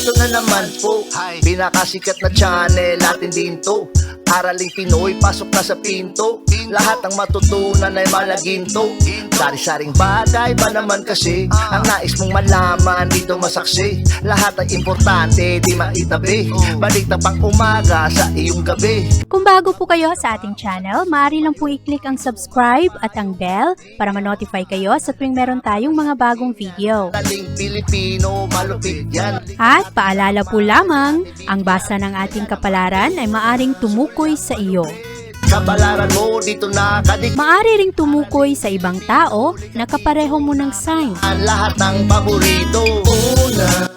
Eto na naman po, pinakasikat na channel natin din to. Araling Pinoy, pasok na sa pinto. Lahat ng matutunan ay malaginto. Sari-saring bagay ba naman kasi ang nais mong malaman dito masaksi. Lahat ay importante, di maitabi. Balik na pang umaga sa iyong gabi. Kung bago po kayo sa ating channel, maaari lang po i-click ang subscribe at ang bell para ma-notify kayo sa tuwing meron tayong mga bagong video. Taling Pilipino, malupit yan. At paalala po lamang, ang basa ng ating kapalaran ay maaring tumukoy sa iyo. Kapalaran mo dito nakadik. Maaari ring tumukoy sa ibang tao na kapareho mo ng sign. Lahat ng paborito. Una,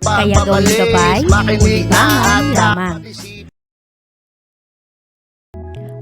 Kaya gawing gabay, ulitangan lamang.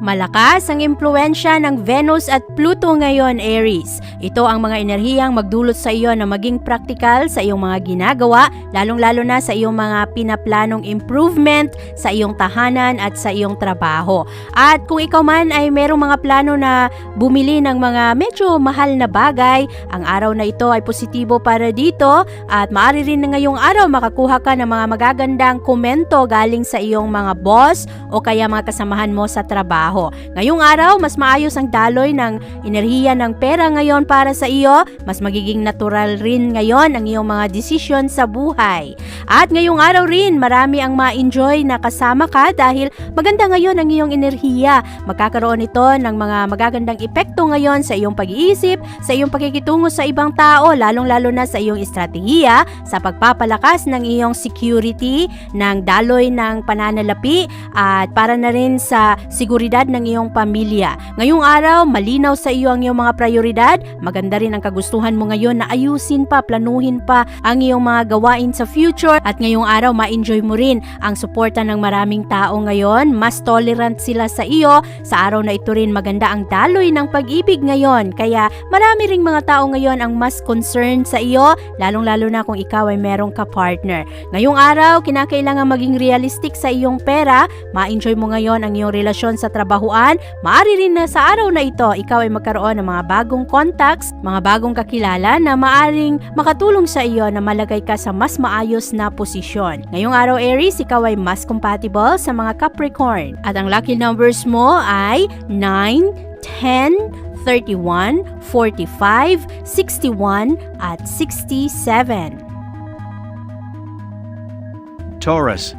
Malakas ang impluensya ng Venus at Pluto ngayon, Aries. Ito ang mga enerhiyang magdulot sa iyo na maging praktikal sa iyong mga ginagawa, lalong-lalo na sa iyong mga pinaplanong improvement sa iyong tahanan at sa iyong trabaho. At kung ikaw man ay merong mga plano na bumili ng mga medyo mahal na bagay, ang araw na ito ay positibo para dito at maaari rin na ngayong araw makakuha ka ng mga magagandang komento galing sa iyong mga boss o kaya mga kasamahan mo sa trabaho. Ngayong araw, mas maayos ang daloy ng enerhiya ng pera ngayon para sa iyo. Mas magiging natural rin ngayon ang iyong mga desisyon sa buhay. At ngayong araw rin, marami ang ma-enjoy na kasama ka dahil maganda ngayon ang iyong enerhiya. Magkakaroon ito ng mga magagandang epekto ngayon sa iyong pag-iisip, sa iyong pakikitungo sa ibang tao, lalong-lalo na sa iyong estratehiya, sa pagpapalakas ng iyong security, ng daloy ng pananalapi, at para na rin sa seguridad ng iyong pamilya. Ngayong araw, malinaw sa iyo ang iyong mga prioridad. Maganda rin ang kagustuhan mo ngayon na ayusin pa, planuhin pa ang iyong mga gawain sa future. At ngayong araw, ma-enjoy mo rin ang suporta ng maraming tao ngayon. Mas tolerant sila sa iyo. Sa araw na ito rin, maganda ang daloy ng pag-ibig ngayon. Kaya marami ring mga tao ngayon ang mas concerned sa iyo, lalong-lalo na kung ikaw ay merong ka-partner. Ngayong araw, kinakailangan maging realistic sa iyong pera. Ma-enjoy mo ngayon ang iyong relasyon sa trabahuan. Maaari rin na sa araw na ito, ikaw ay magkaroon ng mga bagong contacts, mga bagong kakilala na maaring makatulong sa iyo na malagay ka sa mas maayos na posisyon. Ngayong araw, Aries, ikaw ay mas compatible sa mga Capricorn. At ang lucky numbers mo ay 9, 10, 31, 45, 61, at 67. Taurus.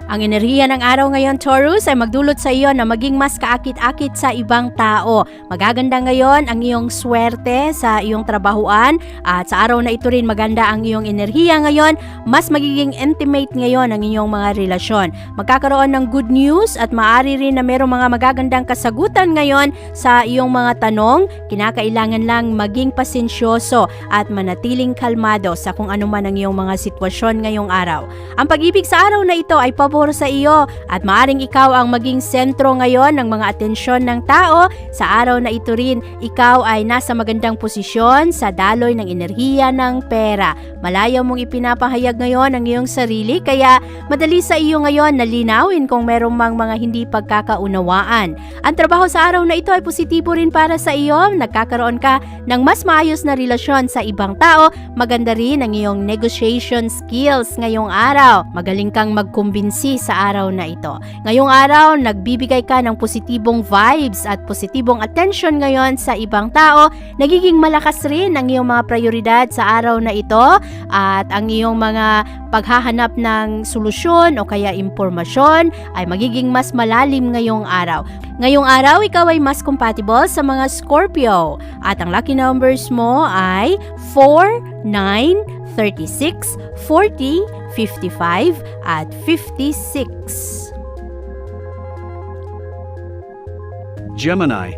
Ang enerhiya ng araw ngayon, Taurus, ay magdulot sa iyo na maging mas kaakit-akit sa ibang tao. Magaganda ngayon ang iyong swerte sa iyong trabahuan at sa araw na ito rin maganda ang iyong enerhiya ngayon. Mas magiging intimate ngayon ang iyong mga relasyon. Magkakaroon ng good news at maaari rin na mayroong mga magagandang kasagutan ngayon sa iyong mga tanong. Kinakailangan lang maging pasensyoso at manatiling kalmado sa kung ano man ang iyong mga sitwasyon ngayong araw. Ang pag-ibig sa araw na ito ay pabor sa iyo at maaring ikaw ang maging sentro ngayon ng mga atensyon ng tao. Sa araw na ito rin, ikaw ay nasa magandang posisyon sa daloy ng enerhiya ng pera. Malayo mong ipinapahayag ngayon ang iyong sarili kaya madali sa iyo ngayon na linawin kung merong mga hindi pagkakaunawaan. Ang trabaho sa araw na ito ay positibo rin para sa iyo. Nagkakaroon ka ng mas maayos na relasyon sa ibang tao. Maganda rin ang iyong negotiation skills ngayong araw. Magaling kang magkumbinsi sa araw na ito. Ngayong araw, nagbibigay ka ng positibong vibes at positibong attention ngayon sa ibang tao. Nagiging malakas rin ang iyong mga prioridad sa araw na ito at ang iyong mga paghahanap ng solusyon o kaya impormasyon ay magiging mas malalim ngayong araw. Ngayong araw, ikaw ay mas compatible sa mga Scorpio at ang lucky numbers mo ay 4, 9, 36, 40, 55, at 56. Gemini.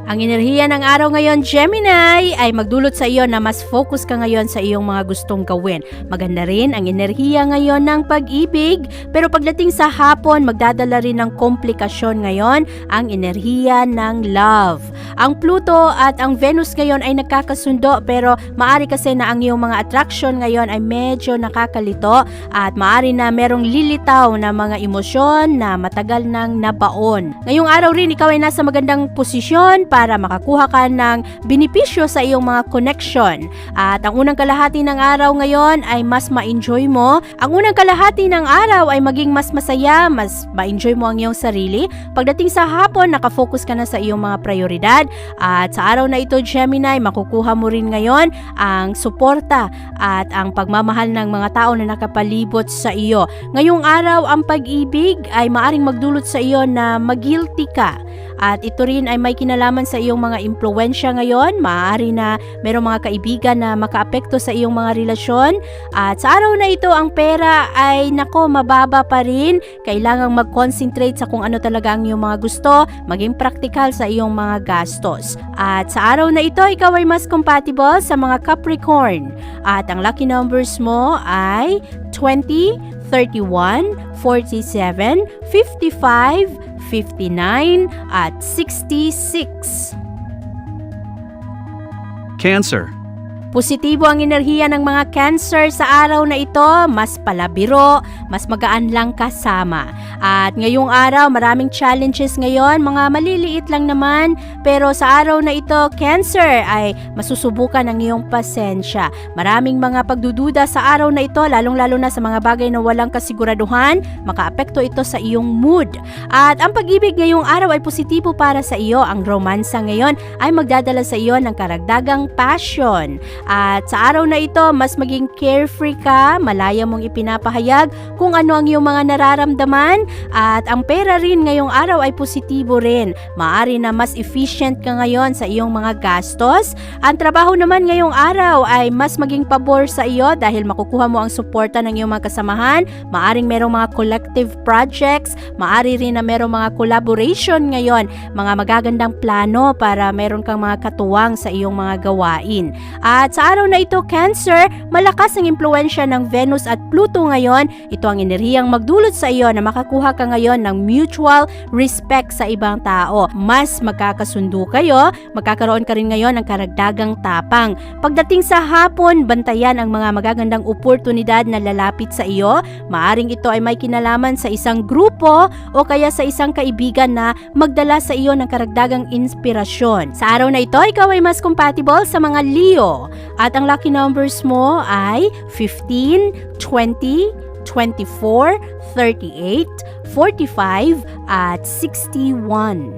Ang enerhiya ng araw ngayon, Gemini, ay magdulot sa iyo na mas focus ka ngayon sa iyong mga gustong gawin. Maganda rin ang enerhiya ngayon ng pag-ibig, pero pagdating sa hapon, magdadala rin ng komplikasyon ngayon ang enerhiya ng love. Ang Pluto at ang Venus ngayon ay nagkakasundo, pero maari kasi na ang iyong mga attraction ngayon ay medyo nakakalito at maari na merong lilitaw na mga emosyon na matagal nang nabaon. Ngayong araw rin, ikaw ay nasa magandang posisyon para para makakuha ka ng benepisyo sa iyong mga connection. At ang unang kalahati ng araw ngayon ay mas ma-enjoy mo. Ang unang kalahati ng araw ay maging mas masaya, mas ma-enjoy mo ang iyong sarili. Pagdating sa hapon, nakafocus ka na sa iyong mga prioridad. At sa araw na ito, Gemini, makukuha mo rin ngayon ang suporta at ang pagmamahal ng mga tao na nakapalibot sa iyo. Ngayong araw, ang pag-ibig ay maaring magdulot sa iyo na mag-guilty ka. At ito rin ay may kinalaman sa iyong mga impluwensya ngayon. Maaari na mayroong mga kaibigan na makaapekto sa iyong mga relasyon. At sa araw na ito, ang pera ay mababa pa rin. Kailangang mag-concentrate sa kung ano talaga ang iyong mga gusto, maging practical sa iyong mga gastos. At sa araw na ito, ikaw ay mas compatible sa mga Capricorn. At ang lucky numbers mo ay 20, 31, 47, 55, 59 at 66. Cancer. Positibo ang enerhiya ng mga Cancer sa araw na ito, mas palabiro, mas magaan lang kasama. At ngayong araw, maraming challenges ngayon, mga maliliit lang naman, pero sa araw na ito, Cancer, ay masusubukan ang iyong pasensya. Maraming mga pagdududa sa araw na ito, lalong-lalo na sa mga bagay na walang kasiguraduhan, makaapekto ito sa iyong mood. At ang pag-ibig ngayong araw ay positibo para sa iyo. Ang romansa ngayon ay magdadala sa iyo ng karagdagang passion. At sa araw na ito, mas maging carefree ka, malaya mong ipinapahayag kung ano ang iyong mga nararamdaman. At ang pera rin ngayong araw ay positibo rin. Maari na mas efficient ka ngayon sa iyong mga gastos. Ang trabaho naman ngayong araw ay mas maging pabor sa iyo dahil makukuha mo ang suporta ng iyong mga kasamahan. Maaring merong mga collective projects, maari rin na merong mga collaboration ngayon, mga magagandang plano para meron kang mga katuwang sa iyong mga gawain. At sa araw na ito, Cancer, malakas ang impluwensya ng Venus at Pluto ngayon. Ito ang enerhiyang magdulot sa iyo na makakuha ka ngayon ng mutual respect sa ibang tao. Mas magkakasundo kayo, magkakaroon ka rin ngayon ng karagdagang tapang. Pagdating sa hapon, bantayan ang mga magagandang oportunidad na lalapit sa iyo. Maaring ito ay may kinalaman sa isang grupo o kaya sa isang kaibigan na magdala sa iyo ng karagdagang inspirasyon. Sa araw na ito, ikaw ay mas compatible sa mga Leo. At ang lucky numbers mo ay 15, 20, 24, 38, 45 at 61.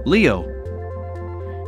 Leo.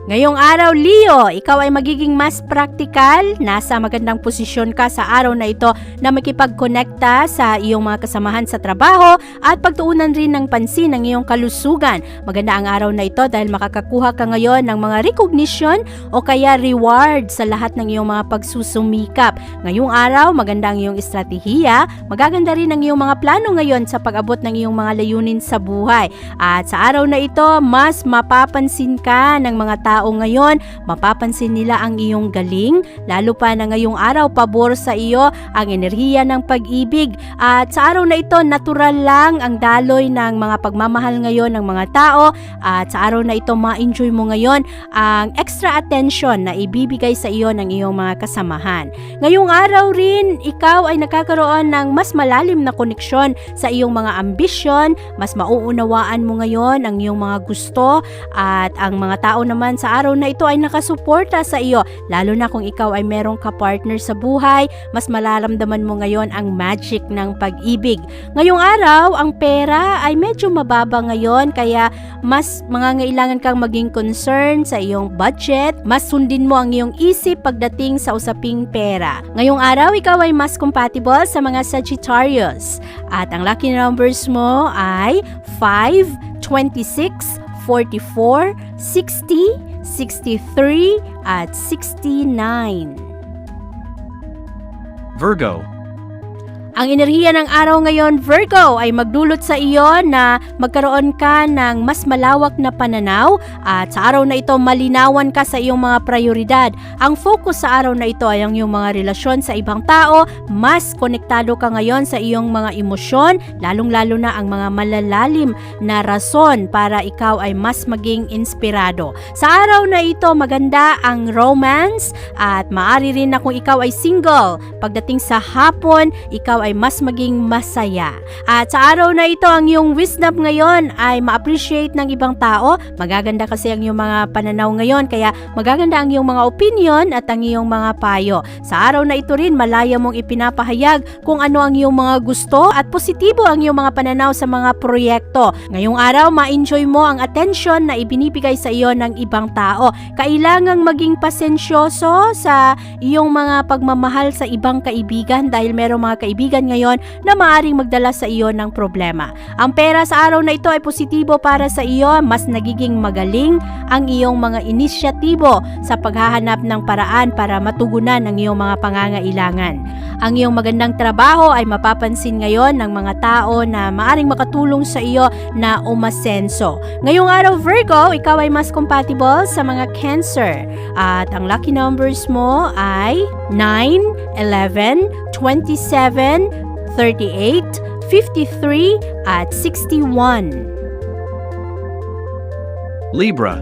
Ngayong araw, Leo, ikaw ay magiging mas praktikal, nasa magandang posisyon ka sa araw na ito na makipagkonekta sa iyong mga kasamahan sa trabaho at pagtuunan rin ng pansin ng iyong kalusugan. Maganda ang araw na ito dahil makakakuha ka ngayon ng mga recognition o kaya reward sa lahat ng iyong mga pagsusumikap. Ngayong araw, maganda ang iyong estratehiya, magaganda rin ang iyong mga plano ngayon sa pag-abot ng iyong mga layunin sa buhay. At sa araw na ito, mas mapapansin ka ng mga tao ngayon, mapapansin nila ang iyong galing, lalo pa na ngayong araw pabor sa iyo ang enerhiya ng pag-ibig. At sa araw na ito, natural lang ang daloy ng mga pagmamahal ngayon ng mga tao. At sa araw na ito, ma-enjoy mo ngayon ang extra attention na ibibigay sa iyo ng iyong mga kasamahan. Ngayong araw rin, ikaw ay nakakaroon ng mas malalim na koneksyon sa iyong mga ambisyon, mas mauunawaan mo ngayon ang iyong mga gusto, at ang mga tao naman sa araw na ito ay nakasuporta sa iyo, lalo na kung ikaw ay merong ka-partner sa buhay, mas malaramdaman mo ngayon ang magic ng pag-ibig. Ngayong araw, ang pera ay medyo mababa ngayon, kaya mas mangangailangan kang maging concern sa iyong budget, mas sundin mo ang iyong isip pagdating sa usaping pera. Ngayong araw, ikaw ay mas compatible sa mga Sagittarius, at ang lucky numbers mo ay 5, 26, 44, 60, 63 at 69. Virgo. Ang enerhiya ng araw ngayon, Virgo, ay magdulot sa iyo na magkaroon ka ng mas malawak na pananaw, at sa araw na ito malinawan ka sa iyong mga prioridad. Ang focus sa araw na ito ay ang iyong mga relasyon sa ibang tao. Mas konektado ka ngayon sa iyong mga emosyon, lalong-lalo na ang mga malalalim na rason para ikaw ay mas maging inspirado. Sa araw na ito, maganda ang romance, at maaari rin na kung ikaw ay single, pagdating sa hapon, ikaw ay mas maging masaya. At sa araw na ito, ang iyong wisdom ngayon ay ma-appreciate ng ibang tao. Magaganda kasi ang iyong mga pananaw ngayon, kaya magaganda ang iyong mga opinion at ang iyong mga payo. Sa araw na ito rin, malaya mong ipinapahayag kung ano ang iyong mga gusto at positibo ang iyong mga pananaw sa mga proyekto. Ngayong araw, ma-enjoy mo ang attention na ibinibigay sa iyo ng ibang tao. Kailangang maging pasensyoso sa iyong mga pagmamahal sa ibang kaibigan dahil merong mga kaibigan ngayon na maaring magdala sa iyo ng problema. Ang pera sa araw na ito ay positibo para sa iyo, mas nagiging magaling ang iyong mga inisyatibo sa paghahanap ng paraan para matugunan ang iyong mga pangangailangan. Ang iyong magandang trabaho ay mapapansin ngayon ng mga tao na maaring makatulong sa iyo na umasenso. Ngayong araw Virgo, ikaw ay mas compatible sa mga Cancer. At ang lucky numbers mo ay 9, 11, 27, 38, 53 at 61. Libra.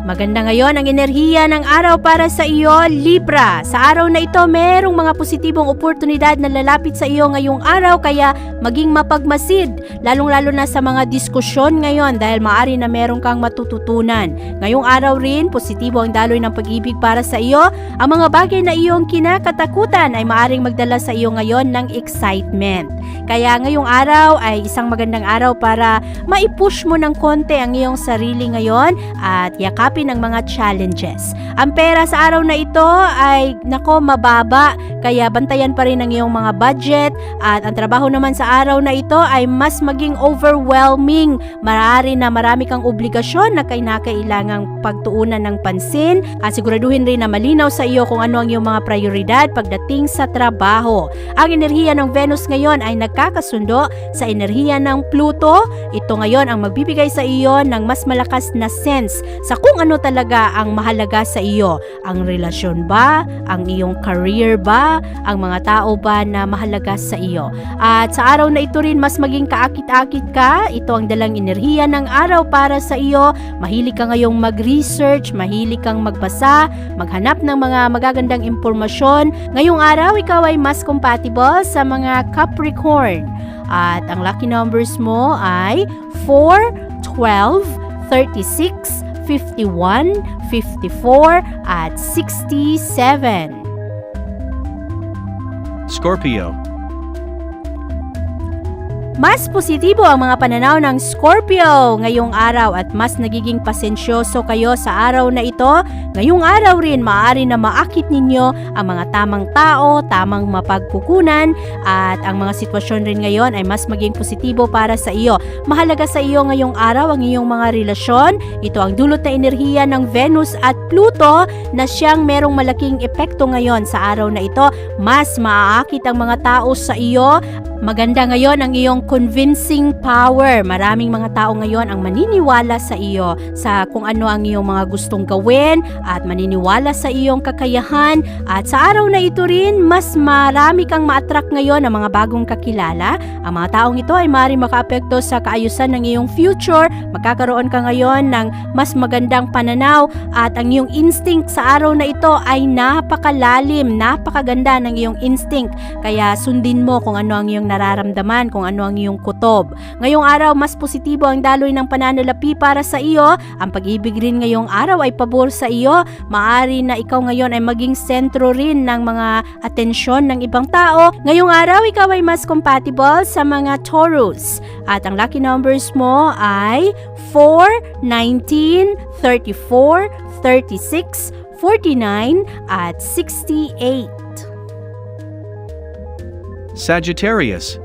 Maganda ngayon ang enerhiya ng araw para sa iyo, Libra. Sa araw na ito, merong mga positibong oportunidad na lalapit sa iyo ngayong araw, kaya maging mapagmasid, lalong-lalo na sa mga diskusyon ngayon dahil maaari na meron kang matututunan. Ngayong araw rin, positibo ang daloy ng pag-ibig para sa iyo. Ang mga bagay na iyong kinakatakutan ay maaring magdala sa iyo ngayon ng excitement. Kaya ngayong araw ay isang magandang araw para maipush mo ng konti ang iyong sarili ngayon at yakapin ang mga challenges. Ang pera sa araw na ito ay mababa, kaya bantayan pa rin ang iyong mga budget, at ang trabaho naman sa araw na ito ay mas maging overwhelming. Marami kang obligasyon na kailangang pagtuunan ng pansin, at siguraduhin rin na malinaw sa iyo kung ano ang iyong mga prioridad pagdating sa trabaho. Ang enerhiya ng Venus ngayon ay nagkakasundo sa enerhiya ng Pluto. Ito ngayon ang magbibigay sa iyo ng mas malakas na sense sa kung ano talaga ang mahalaga sa iyo. Ang relasyon ba? Ang iyong career ba? Ang mga tao ba na mahalaga sa iyo? At sa araw na ito rin, mas maging kaakit-akit ka. Ito ang dalang enerhiya ng araw para sa iyo. Mahilig ka ngayong mag-research, mahilig kang magbasa, maghanap ng mga magagandang impormasyon. Ngayong araw, ikaw ay mas compatible sa mga Capricorn. At ang lucky numbers mo ay 4, 12, 36, 51, 54 at 67. Scorpio. Mas positibo ang mga pananaw ng Scorpio ngayong araw at mas nagiging pasensyoso kayo sa araw na ito. Ngayong araw rin, maaari na maakit ninyo ang mga tamang tao, tamang mapagkukunan, at ang mga sitwasyon rin ngayon ay mas maging positibo para sa iyo. Mahalaga sa iyo ngayong araw ang iyong mga relasyon. Ito ang dulot na enerhiya ng Venus at Pluto na siyang merong malaking epekto ngayon sa araw na ito. Mas maaakit ang mga tao sa iyo. Maganda ngayon ang iyong convincing power. Maraming mga tao ngayon ang maniniwala sa iyo sa kung ano ang iyong mga gustong gawin at maniniwala sa iyong kakayahan. At sa araw na ito rin, mas marami kang ma-attract ngayon ng mga bagong kakilala. Ang mga taong ito ay maaaring makaapekto sa kaayusan ng iyong future. Magkakaroon ka ngayon ng mas magandang pananaw at ang iyong instinct sa araw na ito ay napakalalim, napakaganda ng iyong instinct. Kaya sundin mo kung ano ang iyong nararamdaman, kung ano ang iyong kutob. Ngayong araw, mas positibo ang daloy ng pananalapi para sa iyo. Ang pag-ibig rin ngayong araw ay pabor sa iyo. Maaari na ikaw ngayon ay maging sentro rin ng mga atensyon ng ibang tao. Ngayong araw, ikaw ay mas compatible sa mga Taurus. At ang lucky numbers mo ay 4, 19, 34, 36, 49 at 68. Sagittarius.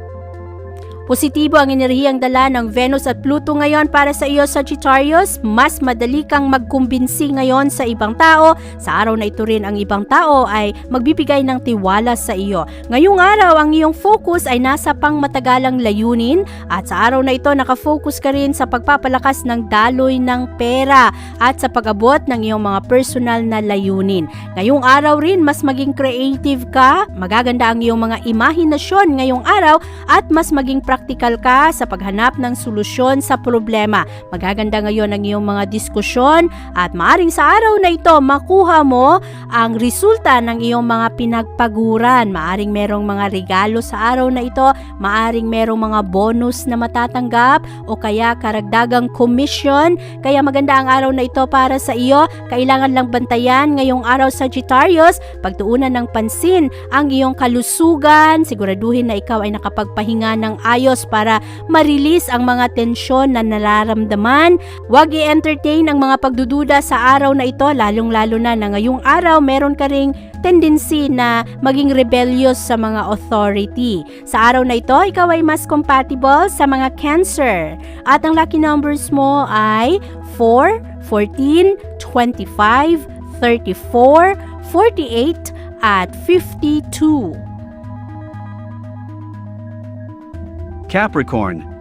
Positibo ang enerhiyang dala ng Venus at Pluto ngayon para sa iyo, Sagittarius. Mas madali kang magkumbinsi ngayon sa ibang tao. Sa araw na ito rin, ang ibang tao ay magbibigay ng tiwala sa iyo. Ngayong araw, ang iyong focus ay nasa pang matagalang layunin, at sa araw na ito, nakafocus ka rin sa pagpapalakas ng daloy ng pera at sa pag-abot ng iyong mga personal na layunin. Ngayong araw rin, mas maging creative ka, magaganda ang iyong mga imahinasyon ngayong araw, at mas maging practical practical ka sa paghanap ng solusyon sa problema. Magaganda ngayon ang iyong mga diskusyon at maaring sa araw na ito makuha mo ang resulta ng iyong mga pinagpaguran. Maaring merong mga regalo sa araw na ito, maaring merong mga bonus na matatanggap o kaya karagdagang commission. Kaya maganda ang araw na ito para sa iyo. Kailangan lang bantayan ngayong araw, Sagittarius, pagtuunan ng pansin ang iyong kalusugan. Siguraduhin na ikaw ay nakapagpahinga ng ayos para ma-release ang mga tensyon na nararamdaman. Huwag i-entertain ang mga pagdududa sa araw na ito, lalong-lalo na ngayong araw meron ka ring tendency na maging rebellious sa mga authority. Sa araw na ito, ikaw ay mas compatible sa mga Cancer. At ang lucky numbers mo ay 4, 14, 25, 34, 48, at 52. Capricorn.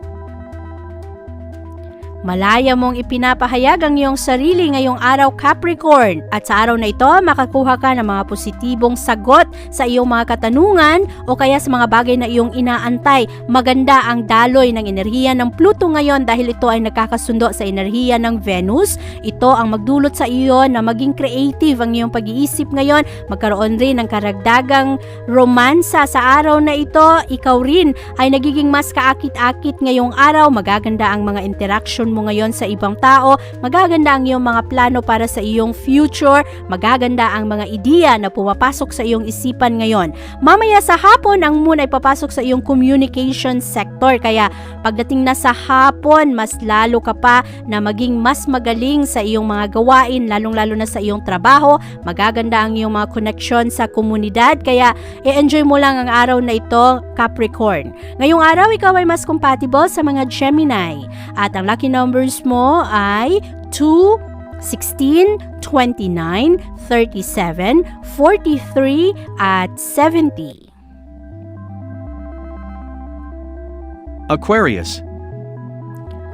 Malaya mong ipinapahayag ang iyong sarili ngayong araw, Capricorn. At sa araw na ito, makakuha ka ng mga positibong sagot sa iyong mga katanungan o kaya sa mga bagay na iyong inaantay. Maganda ang daloy ng enerhiya ng Pluto ngayon dahil ito ay nagkakasundo sa enerhiya ng Venus. Ito ang magdulot sa iyo na maging creative ang iyong pag-iisip ngayon. Magkaroon rin ng karagdagang romansa sa araw na ito. Ikaw rin ay nagiging mas kaakit-akit ngayong araw. Magaganda ang mga interaction mo ngayon sa ibang tao, magaganda ang iyong mga plano para sa iyong future, magaganda ang mga ideya na pumapasok sa iyong isipan ngayon. Mamaya sa hapon, ang moon ay papasok sa iyong communication sector, kaya pagdating na sa hapon, mas lalo ka pa na maging mas magaling sa iyong mga gawain, lalong-lalo na sa iyong trabaho. Magaganda ang iyong mga connection sa komunidad, kaya i-enjoy mo lang ang araw na ito, Capricorn. Ngayong araw, ikaw ay mas compatible sa mga Gemini. At ang lucky numbers mo ay 2, 16, 29, 37, 43, at 70. Aquarius.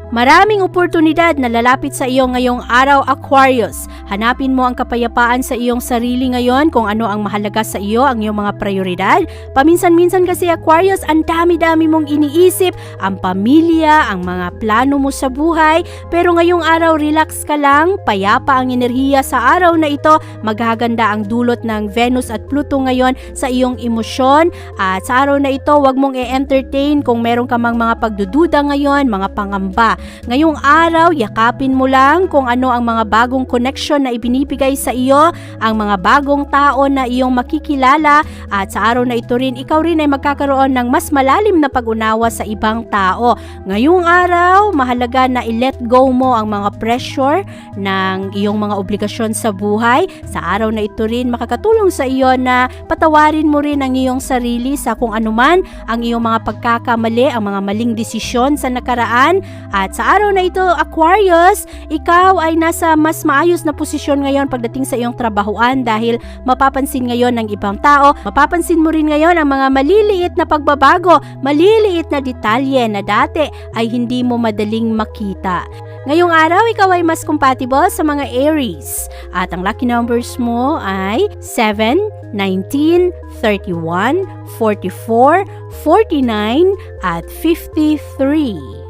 Maraming oportunidad na lalapit sa iyo ngayong araw, Aquarius. Hanapin mo ang kapayapaan sa iyong sarili ngayon, kung ano ang mahalaga sa iyo, ang iyong mga prioridad. Paminsan-minsan kasi, Aquarius, ang dami-dami mong iniisip, ang pamilya, ang mga plano mo sa buhay. Pero ngayong araw, relax ka lang, payapa ang enerhiya sa araw na ito. Maghaganda ang dulot ng Venus at Pluto ngayon sa iyong emosyon. At sa araw na ito, huwag mong i-entertain kung meron ka mang mga pagdududa ngayon, mga pangamba. Ngayong araw, yakapin mo lang kung ano ang mga bagong connection na ibinibigay sa iyo, ang mga bagong tao na iyong makikilala, at sa araw na ito rin, ikaw rin ay magkakaroon ng mas malalim na pag-unawa sa ibang tao. Ngayong araw, mahalaga na i-let go mo ang mga pressure ng iyong mga obligasyon sa buhay. Sa araw na ito rin, makakatulong sa iyo na patawarin mo rin ang iyong sarili sa kung anuman ang iyong mga pagkakamali, ang mga maling desisyon sa nakaraan. At sa araw na ito, Aquarius, ikaw ay nasa mas maayos na posisyon ngayon pagdating sa iyong trabahuan dahil mapapansin ngayon ng ibang tao, mapapansin mo rin ngayon ang mga maliliit na pagbabago, maliliit na detalye na dati ay hindi mo madaling makita. Ngayong araw, ikaw ay mas compatible sa mga Aries. At ang lucky numbers mo ay 7, 19, 31, 44, 49, at 53.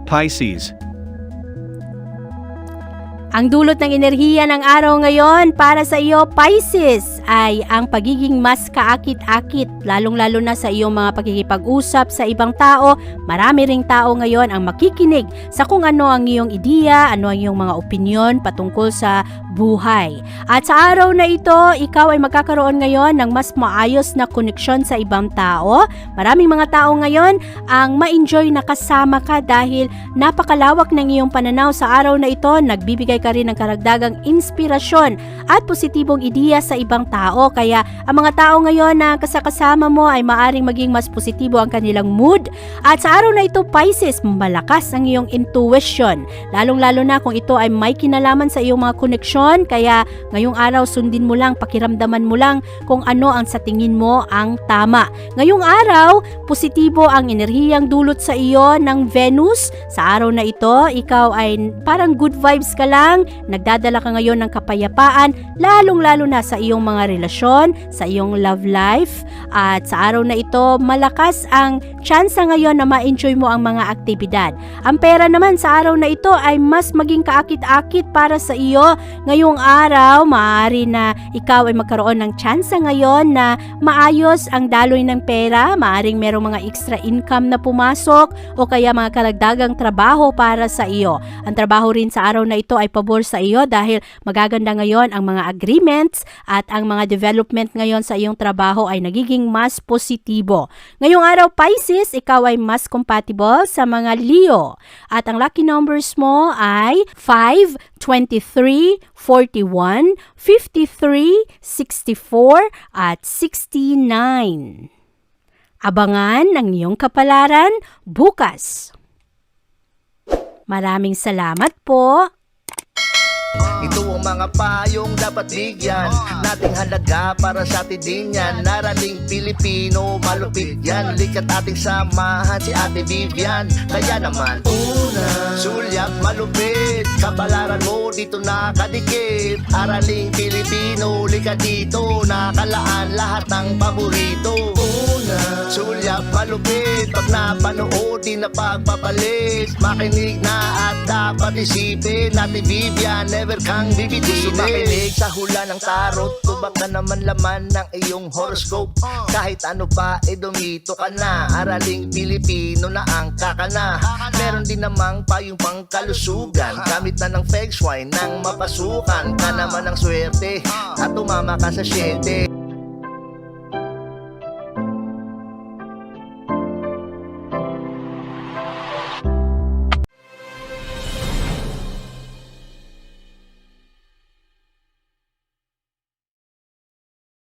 Pisces. Ang dulot ng enerhiya ng araw ngayon para sa iyo, Pisces, ay ang pagiging mas kaakit-akit, lalong-lalo na sa iyong mga pagkikipag-usap sa ibang tao. Marami ring tao ngayon ang makikinig sa kung ano ang iyong ideya, ano ang iyong mga opinyon patungkol sa buhay. At sa araw na ito, ikaw ay magkakaroon ngayon ng mas maayos na koneksyon sa ibang tao. Maraming mga tao ngayon ang ma-enjoy na kasama ka dahil napakalawak ng iyong pananaw sa araw na ito. Nagbibigay ka rin ng karagdagang inspirasyon at positibong ideya sa ibang tao. Kaya ang mga tao ngayon na kasama mo ay maaring maging mas positibo ang kanilang mood. At sa araw na ito, Pisces, malakas ang iyong intuition. Lalong-lalo na kung ito ay may kinalaman sa iyong mga koneksyon. Kaya ngayong araw, sundin mo lang, pakiramdaman mo lang kung ano ang sa tingin mo ang tama. Ngayong araw, positibo ang enerhiyang dulot sa iyo ng Venus. Sa araw na ito, ikaw ay parang good vibes ka lang, nagdadala ka ngayon ng kapayapaan, lalong-lalo na sa iyong mga mga relasyon, sa iyong love life. At sa araw na ito, malakas ang tsansa ngayon na ma-enjoy mo ang mga aktibidad. Ang pera naman sa araw na ito ay mas maging kaakit-akit para sa iyo. Ngayong araw, maaari na ikaw ay magkaroon ng tsansa ngayon na maayos ang daloy ng pera. Maaring merong mga extra income na pumasok o kaya mga karagdagang trabaho para sa iyo. Ang trabaho rin sa araw na ito ay pabor sa iyo dahil magaganda ngayon ang mga agreements at ang mga development ngayon sa iyong trabaho ay nagiging mas positibo. Ngayong araw Pisces, ikaw ay mas compatible sa mga Leo. At ang lucky numbers mo ay 5, 23, 41, 53, 64 at 69. Abangan ang iyong kapalaran bukas. Maraming salamat po. Ito ang mga payong dapat bigyan nating halaga para sa atin din yan. Narating Pilipino, malupit yan. Likat ating samahan si Ate Vivian. Kaya naman, una, sulyap malupit. Kapalaran mo dito nakadikit. Araling Pilipino, likat dito. Nakalaan lahat ng paborito. Una, sulyap malupit. Pag napanood, di na pagpapalit. Makinig na at dapat isipin. Ate Vivian, never kang bibitinin. Makinig sa hula ng tarot. Tubak na naman laman ng iyong horoscope. Kahit ano pa, dumito ka na. Araling Pilipino na angka ka na. Meron din namang payong pangkalusugan. Gamit na ng feng shui nang mapasukan ka naman ng swerte. At tumama ka sa 7.